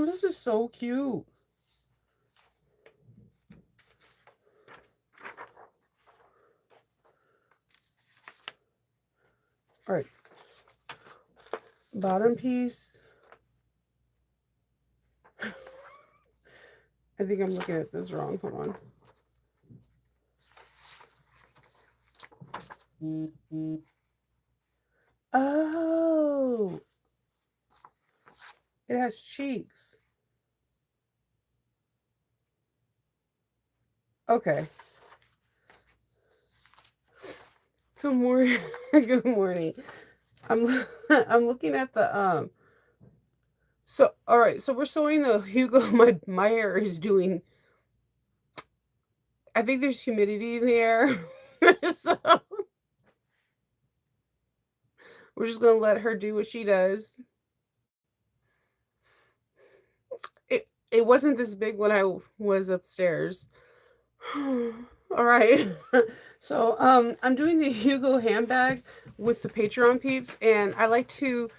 this is so cute. All right. Bottom piece. I think I'm looking at this wrong. Hold on. Oh, it has cheeks. Okay. Good morning. Good morning. I'm I'm looking at the. So all right, so we're sewing the Hugo. My hair is doing. I think there's humidity in the air, so we're just gonna let her do what she does. It wasn't this big when I was upstairs. All right. So I'm doing the Hugo handbag with the Patreon peeps, and I like to,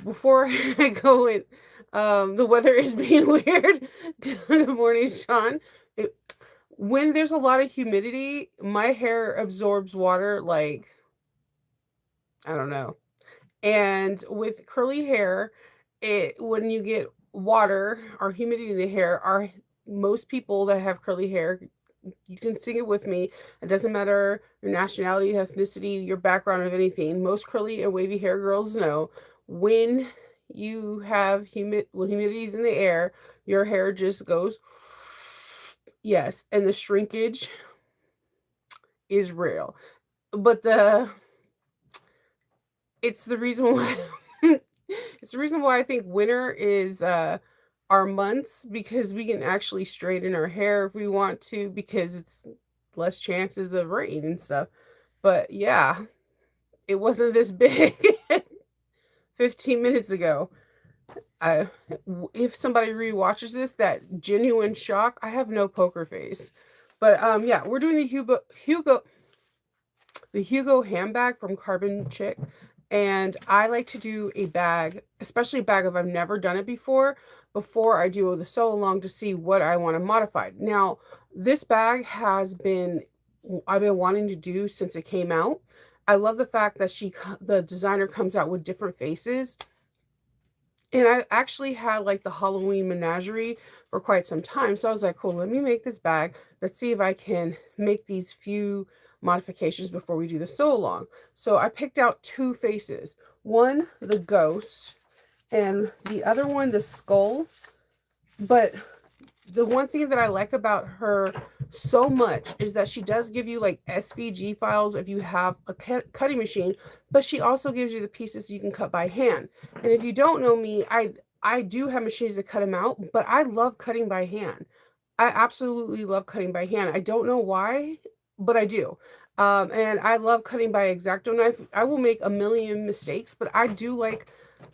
before I go in, the weather is being weird. Good morning, Sean. It, when there's a lot of humidity, my hair absorbs water like I don't know. And with curly hair, it when you get water or humidity in the hair, are most people that have curly hair, you can sing it with me. It doesn't matter your nationality, ethnicity, your background of anything. Most curly and wavy hair girls know when you have when humidity's in the air, your hair just goes yes, and the shrinkage is real. But it's the reason why it's the reason why I think winter is our months because we can actually straighten our hair if we want to because it's less chances of rain and stuff. But yeah, it wasn't this big 15 minutes ago. I if somebody rewatches this, that genuine shock, I have no poker face. But yeah, we're doing the Hugo handbag from Carbon Chick. And I like to do a bag, especially a bag if I've never done it before I do the sew along to see what I want to modify. Now, this bag I've been wanting to do since it came out. I love the fact that the designer comes out with different faces. And I actually had like the Halloween menagerie for quite some time. So I was like, cool, let me make this bag. Let's see if I can make these few modifications before we do the sew along. So I picked out two faces. One, the ghost, and the other one, the skull. But the one thing that I like about her so much is that she does give you like SVG files if you have a cutting machine, but she also gives you the pieces you can cut by hand. And if you don't know me, I do have machines that cut them out, but I love cutting by hand. I absolutely love cutting by hand. I don't know why, but I do. And I love cutting by X-Acto knife. I will make a million mistakes, but I do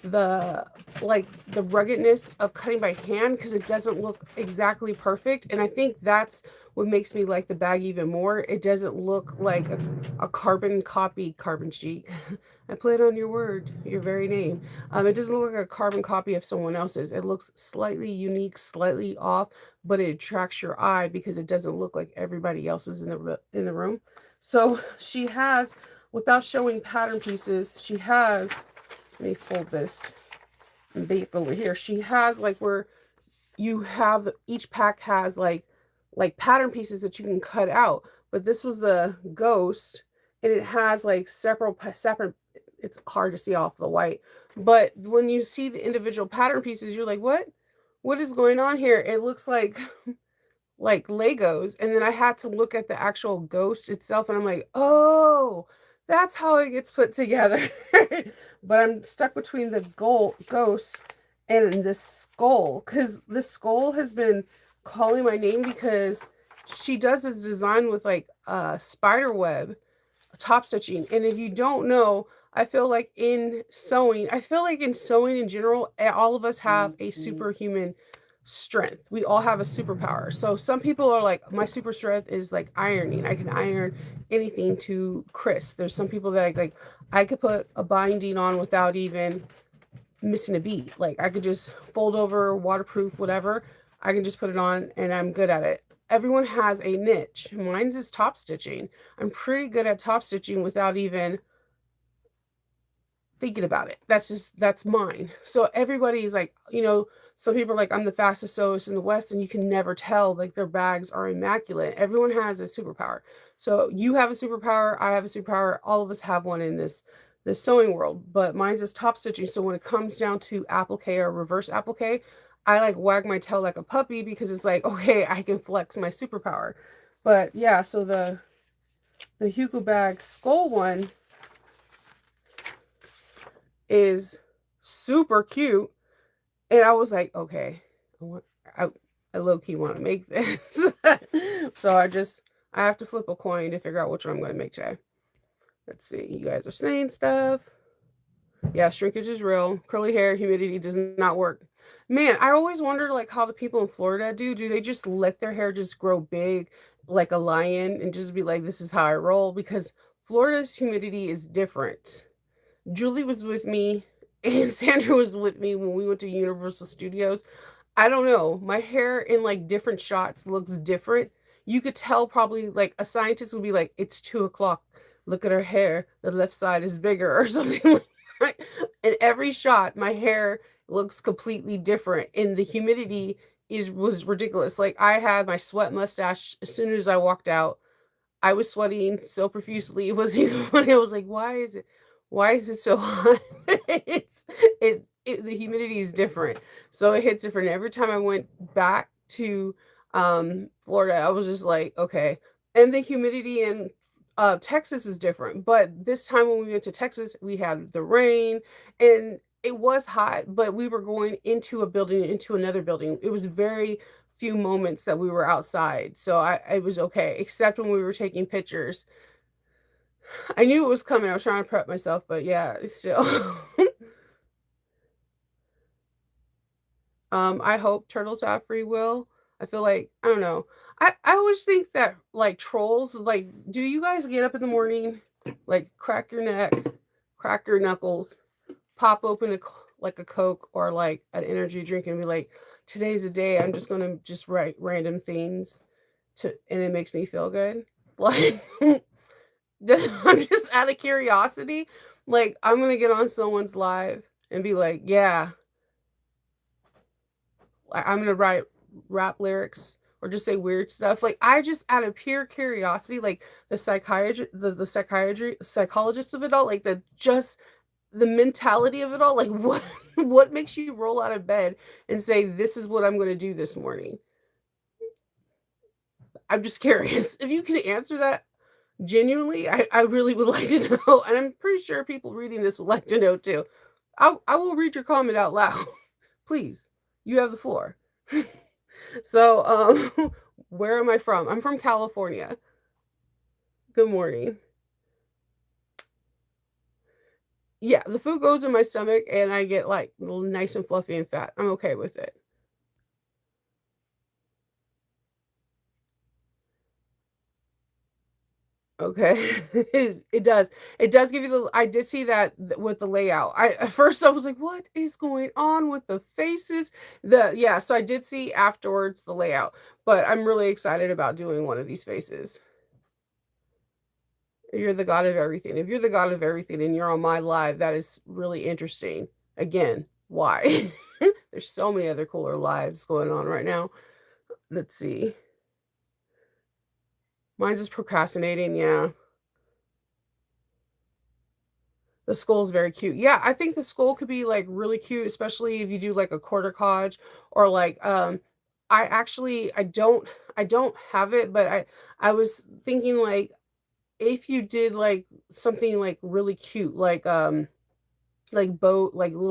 the the ruggedness of cutting by hand because it doesn't look exactly perfect. And I think that's what makes me like the bag even more. It doesn't look like a carbon copy, Carbon Chic. I played on your word, your very name. It doesn't look like a carbon copy of someone else's. It looks slightly unique, slightly off, but it attracts your eye because it doesn't look like everybody else's in the room. So she has, without showing pattern pieces, she has, let me fold this and back over here. She has like where you have, each pack has like pattern pieces that you can cut out. But this was the ghost, and it has like separate, it's hard to see off the white. But when you see the individual pattern pieces, you're like, what is going on here? It looks like Legos. And then I had to look at the actual ghost itself, and I'm like, oh, that's how it gets put together. But I'm stuck between the ghost and the skull, because the skull has been calling my name because she does this design with like spider web top stitching. And if you don't know, I feel like in sewing in general, all of us have a superhuman strength. We all have a superpower. So some people are like, my super strength is like ironing. I can iron anything to crisp. There's some people that I could put a binding on without even missing a beat. Like I could just fold over, waterproof, whatever. I can just put it on and I'm good at it. Everyone has a niche. Mine's is top stitching. I'm pretty good at top stitching without even thinking about it. That's mine. So everybody's like, some people are like, I'm the fastest sewist in the West, and you can never tell. Like their bags are immaculate. Everyone has a superpower. So you have a superpower, I have a superpower, all of us have one in this sewing world. But mine's is top stitching. So when it comes down to applique or reverse applique, I like wag my tail like a puppy because it's like, okay, I can flex my superpower. But yeah, so the Hugo bag skull one is super cute. And I was like, okay, I, I low-key want to make this. So I have to flip a coin to figure out which one I'm going to make today. Let's see. You guys are saying stuff. Yeah, shrinkage is real. Curly hair, humidity does not work. Man, I always wondered like how the people in Florida do. Do they just let their hair just grow big like a lion and just be like, this is how I roll? Because Florida's humidity is different. Julie was with me and Sandra was with me when we went to Universal Studios. I don't know. My hair in like different shots looks different. You could tell probably like a scientist would be like, it's 2 o'clock. Look at her hair. The left side is bigger or something like that. In every shot, my hair looks completely different. And the humidity was ridiculous. Like I had my sweat mustache as soon as I walked out. I was sweating so profusely. It wasn't even funny. I was like, why is it so hot? The humidity is different. So it hits different. Every time I went back to Florida, I was just like, okay. And the humidity in Texas is different. But this time when we went to Texas, we had the rain and it was hot, but we were going into a building, into another building. It was very few moments that we were outside. So I was okay, except when we were taking pictures. I knew it was coming. I was trying to prep myself, but yeah, it's still. I hope turtles have free will. I feel like I don't know. I always think that like trolls, like, do you guys get up in the morning, like crack your neck, crack your knuckles, pop open like a Coke or like an energy drink and be like, today's the day I'm just gonna just write random things and it makes me feel good. Like I'm just out of curiosity. Like I'm gonna get on someone's live and be like, yeah, I'm gonna write rap lyrics or just say weird stuff. Like I just out of pure curiosity, like the psychologist of it all, like the mentality of it all, like what makes you roll out of bed and say this is what I'm gonna do this morning? I'm just curious. If you can answer that genuinely, I really would like to know. And I'm pretty sure people reading this would like to know too. I will read your comment out loud. Please, you have the floor. So, where am I from? I'm from California. Good morning. Yeah, the food goes in my stomach and I get like nice and fluffy and fat. I'm okay with it. Okay. It does. It does give you the I did see that with the layout. At first I was like, "What is going on with the faces?" Yeah, so I did see afterwards the layout, but I'm really excited about doing one of these faces. You're the god of everything. If you're the god of everything and you're on my live, that is really interesting. Again, why? There's so many other cooler lives going on right now. Let's see. Mine's just procrastinating, yeah. The skull is very cute. Yeah, I think the skull could be, like, really cute, especially if you do, like, a quarter codge or, like, I don't have it, but I was thinking, like, if you did, like, something, like, really cute, like little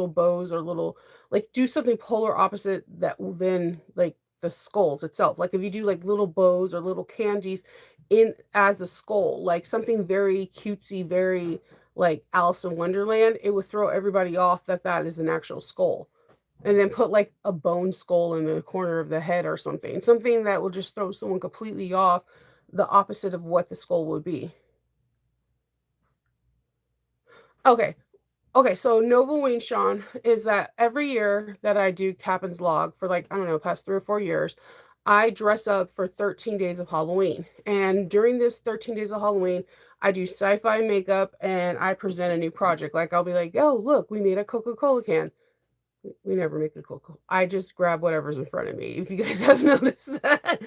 bows or little like, do something polar opposite that will then like, the skulls itself. Like, if you do, like, little bows or little candies in as the skull, like, something very cutesy, very, like, Alice in Wonderland, it would throw everybody off that that is an actual skull. And then put, like, a bone skull in the corner of the head or something. Something that will just throw someone completely off the opposite of what the skull would be. Okay. Okay, so Nova Wing Sean is that every year that I do Captain's Log for like, I don't know, past 3 or 4 years, I dress up for 13 days of Halloween. And during this 13 days of Halloween, I do sci-fi makeup and I present a new project. Like I'll be like, oh, look, we made a Coca-Cola can. We never make the Coca. I just grab whatever's in front of me. If you guys have noticed that.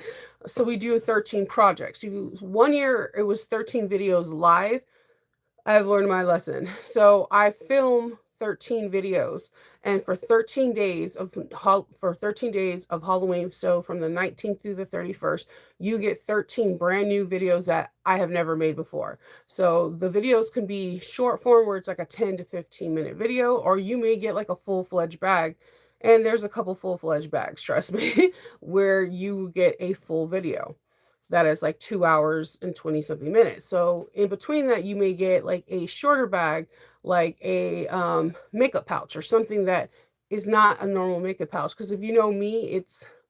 So we do 13 projects. One year it was 13 videos live. I've learned my lesson. So I film 13 videos, and for 13 days of Halloween, so from the 19th through the 31st, you get 13 brand new videos that I have never made before. So the videos can be short form where it's like a 10 to 15 minute video, or you may get like a full-fledged bag. And there's a couple full-fledged bags, trust me, where you get a full video that is like 2 hours and 20 something minutes. So in between that, you may get like a shorter bag, like a makeup pouch or something that is not a normal makeup pouch. Because if you know me,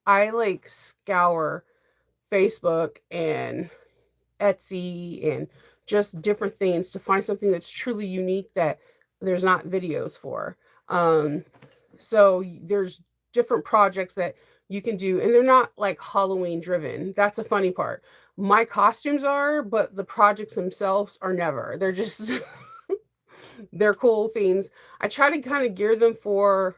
I like scour Facebook and Etsy and just different things to find something that's truly unique that there's not videos for. So there's different projects that you can do, and they're not like Halloween driven. That's a funny part. My costumes are, but the projects themselves are never. They're just they're cool things. I try to kind of gear them for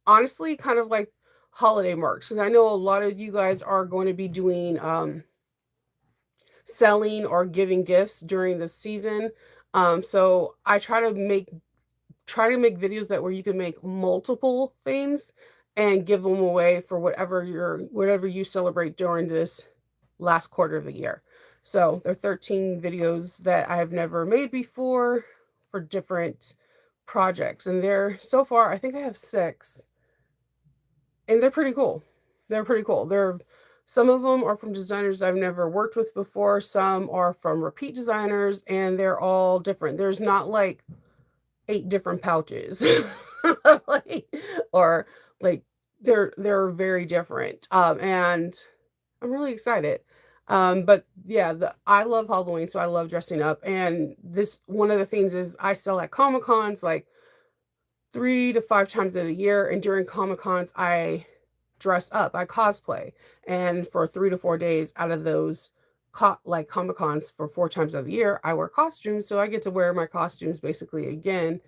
honestly kind of like holiday marks because I know a lot of you guys are going to be doing selling or giving gifts during the season. So I try to make videos that where you can make multiple things and give them away for whatever you celebrate during this last quarter of the year. So there are 13 videos that I have never made before for different projects. And they're so far, I think I have 6. And they're pretty cool. They're pretty cool. Some of them are from designers I've never worked with before. Some are from repeat designers, and they're all different. There's not like 8 different pouches. Like, or like they're very different. And I'm really excited. But yeah, I love Halloween, so I love dressing up. And this one of the things is I sell at Comic Cons like 3 to 5 times in a year, and during Comic Cons I dress up, I cosplay, and for 3 to 4 days out of those like Comic Cons for 4 times of the year, I wear costumes, so I get to wear my costumes basically again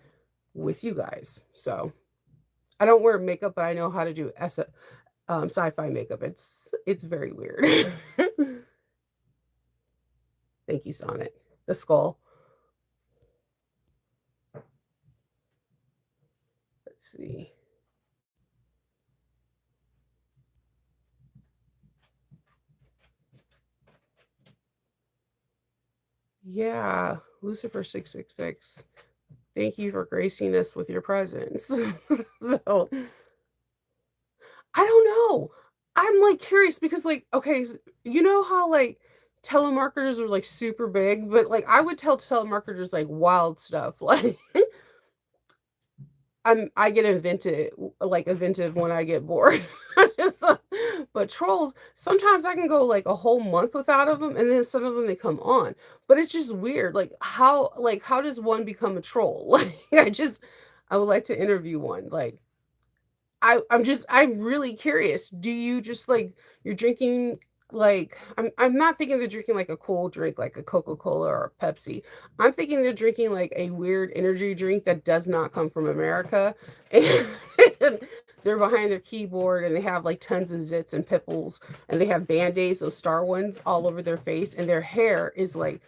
with you guys. So I don't wear makeup, but I know how to do sci-fi makeup. It's very weird. Thank you, Sonnet. The skull. Let's see. Yeah, Lucifer 666. Thank you for gracing us with your presence. So I don't know. I'm like curious because like okay, you know how like telemarketers are like super big, but like I would tell telemarketers like wild stuff. Like I get inventive when I get bored. So, but trolls, sometimes I can go like a whole month without of them, and then some of them they come on. But it's just weird. Like how does one become a troll? Like I would like to interview one. Like I'm really curious. Do you just like you're drinking like I'm not thinking they're drinking like a cool drink like a Coca-Cola or a Pepsi. I'm thinking they're drinking like a weird energy drink that does not come from America. And they're behind their keyboard and they have like tons of zits and pimples and they have band-aids, those star ones all over their face, and their hair is like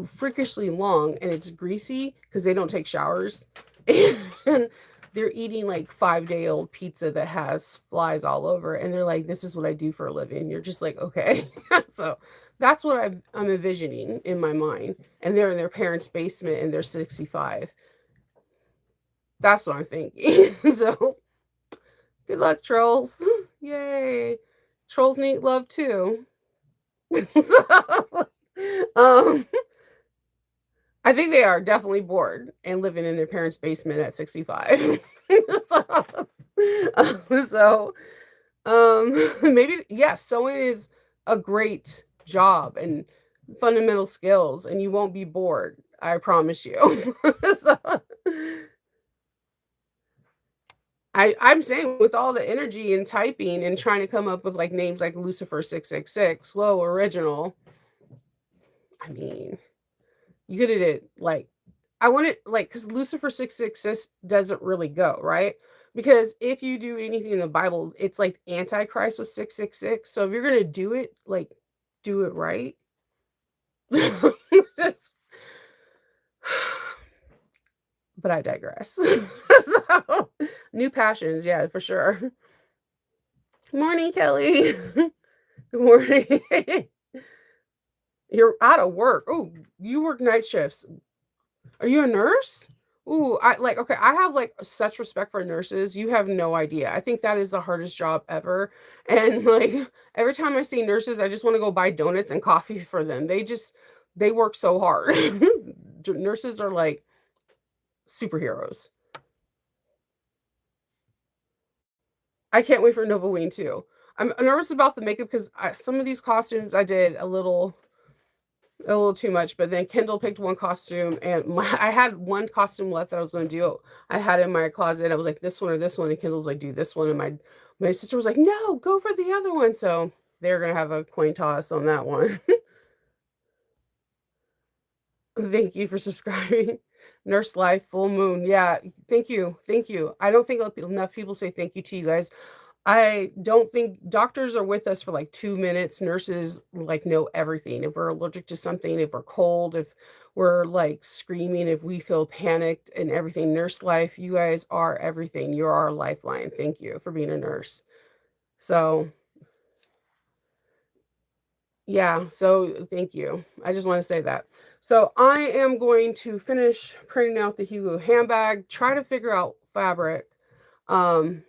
freakishly long and it's greasy because they don't take showers. And they're eating like 5-day-old pizza that has flies all over, and they're like, this is what I do for a living. You're just like, okay. So that's what I'm envisioning in my mind, and they're in their parents' basement and they're 65. That's what I'm thinking. So good luck, trolls. Yay. Trolls need love too. So um I think they are definitely bored and living in their parents' basement at 65. So, so maybe yeah, sewing is a great job and fundamental skills, and you won't be bored. I promise you. So, I'm saying with all the energy and typing and trying to come up with, like, names like Lucifer 666, whoa, original. I mean, you coulda did, like I wanted like because Lucifer 666 doesn't really go, right? Because if you do anything in the Bible, it's like Antichrist with 666, so if you're gonna do it, like, do it right. Just but I digress. So, new passions, yeah, for sure. Morning, Kelly. Good morning. You're out of work. Oh, you work night shifts. Are you a nurse? Ooh, I like okay, I have like such respect for nurses. You have no idea. I think that is the hardest job ever. And like every time I see nurses, I just want to go buy donuts and coffee for them. They work so hard. Nurses are like superheroes. I can't wait for Novoween too. I'm nervous about the makeup because some of these costumes I did a little too much, but then Kendall picked one costume and I had one costume left that I was gonna do. I had it in my closet. I was like, "This one or this one," and Kendall's like, "Do this one," and my sister was like, "No, go for the other one." So, they're gonna have a coin toss on that one. Thank you for subscribing. Nurse Life, full moon. Yeah, thank you, thank you. I don't think enough people say thank you to you guys. I don't think doctors are with us for like 2 minutes. Nurses like know everything. If we're allergic to something, if we're cold, if we're like screaming, if we feel panicked and everything. Nurse Life, you guys are everything. You're our lifeline. Thank you for being a nurse. So, yeah, so thank you. I just want to say that. So, I am going to finish printing out the Hugo handbag, try to figure out fabric. Um,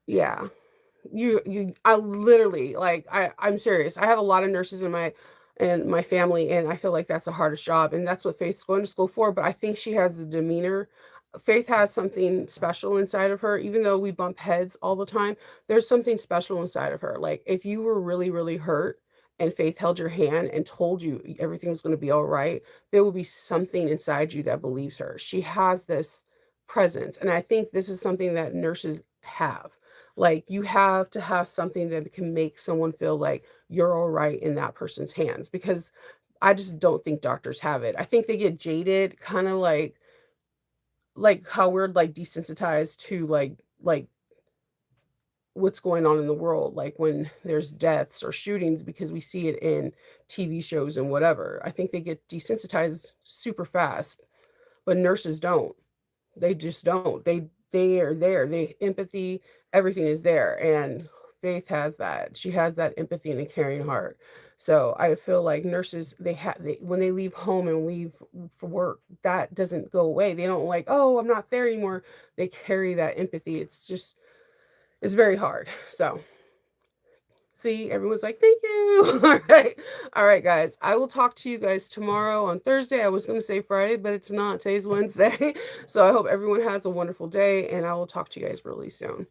yeah. You I literally, like, I'm serious. I have a lot of nurses in my family, and I feel like that's the hardest job, and that's what Faith's going to school for, but I think she has the demeanor. Faith has something special inside of her, even though we bump heads all the time, there's something special inside of her. Like, if you were really, really hurt and Faith held your hand and told you everything was gonna be alright, there will be something inside you that believes her. She has this presence, and I think this is something that nurses have. Like, you have to have something that can make someone feel like you're all right in that person's hands because I just don't think doctors have it. I think they get jaded, kinda like how we're, like, desensitized to, like, what's going on in the world, like, when there's deaths or shootings because we see it in TV shows and whatever. I think they get desensitized super fast, but nurses don't. They just don't. They are there. They empathy, everything is there, and Faith has that. She has that empathy and a caring heart. So I feel like nurses, they when they leave home and leave for work, that doesn't go away. They don't like, oh, I'm not there anymore. They carry that empathy. It's very hard. So see, everyone's like, thank you. All right. All right, guys. I will talk to you guys tomorrow on Thursday. I was going to say Friday, but it's not. Today's Wednesday. So I hope everyone has a wonderful day, and I will talk to you guys really soon.